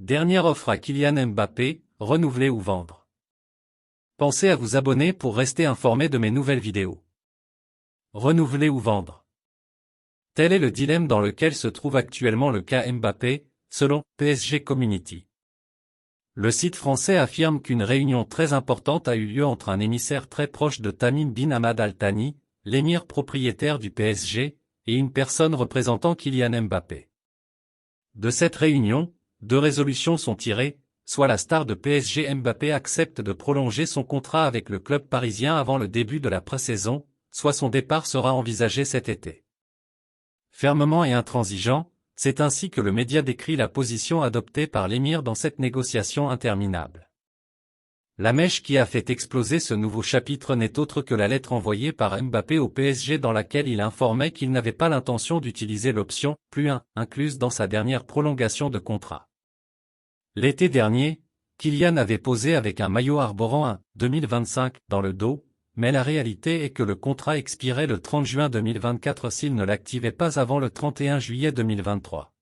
Dernière offre à Kylian Mbappé, renouveler ou vendre. Pensez à vous abonner pour rester informé de mes nouvelles vidéos. Renouveler ou vendre. Tel est le dilemme dans lequel se trouve actuellement le cas Mbappé, selon PSG Community. Le site français affirme qu'une réunion très importante a eu lieu entre un émissaire très proche de Tamim bin Hamad Al Thani, l'émir propriétaire du PSG, et une personne représentant Kylian Mbappé. De cette réunion, deux résolutions sont tirées, soit la star de PSG Mbappé accepte de prolonger son contrat avec le club parisien avant le début de la pré-saison, soit son départ sera envisagé cet été. Fermement et intransigeant, c'est ainsi que le média décrit la position adoptée par l'émir dans cette négociation interminable. La mèche qui a fait exploser ce nouveau chapitre n'est autre que la lettre envoyée par Mbappé au PSG dans laquelle il informait qu'il n'avait pas l'intention d'utiliser l'option « +1 » incluse dans sa dernière prolongation de contrat. L'été dernier, Kylian avait posé avec un maillot arborant un « 2025 » dans le dos, mais la réalité est que le contrat expirait le 30 juin 2024 s'il ne l'activait pas avant le 31 juillet 2023.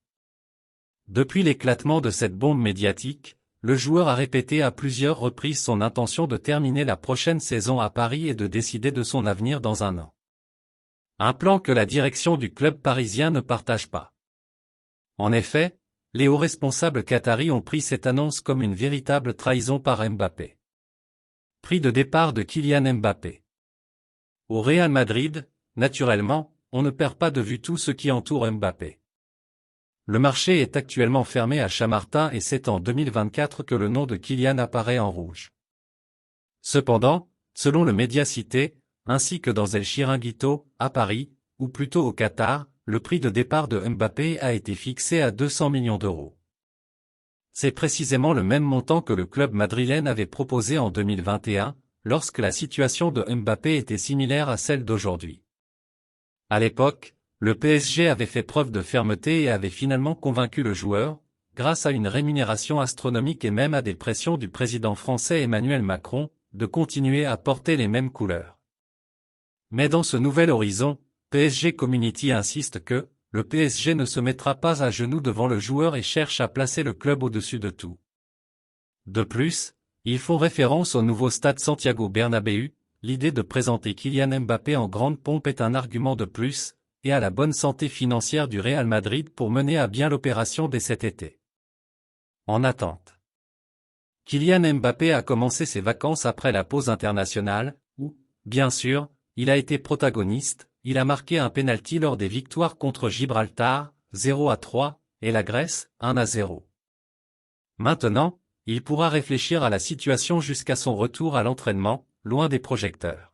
Depuis l'éclatement de cette bombe médiatique, le joueur a répété à plusieurs reprises son intention de terminer la prochaine saison à Paris et de décider de son avenir dans un an. Un plan que la direction du club parisien ne partage pas. En effet, les hauts responsables qataris ont pris cette annonce comme une véritable trahison par Mbappé. Prix de départ de Kylian Mbappé. Au Real Madrid, naturellement, on ne perd pas de vue tout ce qui entoure Mbappé. Le marché est actuellement fermé à Chamartin et c'est en 2024 que le nom de Kylian apparaît en rouge. Cependant, selon le média cité, ainsi que dans El Chiringuito, à Paris, ou plutôt au Qatar, le prix de départ de Mbappé a été fixé à 200 millions d'euros. C'est précisément le même montant que le club madrilène avait proposé en 2021, lorsque la situation de Mbappé était similaire à celle d'aujourd'hui. À l'époque, le PSG avait fait preuve de fermeté et avait finalement convaincu le joueur, grâce à une rémunération astronomique et même à des pressions du président français Emmanuel Macron, de continuer à porter les mêmes couleurs. Mais dans ce nouvel horizon, PSG Community insiste que le PSG ne se mettra pas à genoux devant le joueur et cherche à placer le club au-dessus de tout. De plus, ils font référence au nouveau stade Santiago Bernabéu, l'idée de présenter Kylian Mbappé en grande pompe est un argument de plus, et à la bonne santé financière du Real Madrid pour mener à bien l'opération dès cet été. En attente. Kylian Mbappé a commencé ses vacances après la pause internationale, où, bien sûr, il a été protagoniste. Il a marqué un pénalty lors des victoires contre Gibraltar, 0-3, et la Grèce, 1-0. Maintenant, il pourra réfléchir à la situation jusqu'à son retour à l'entraînement, loin des projecteurs.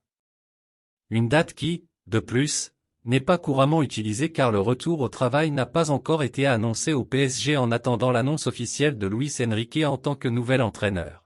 Une date qui, de plus, n'est pas couramment utilisée car le retour au travail n'a pas encore été annoncé au PSG en attendant l'annonce officielle de Luis Enrique en tant que nouvel entraîneur.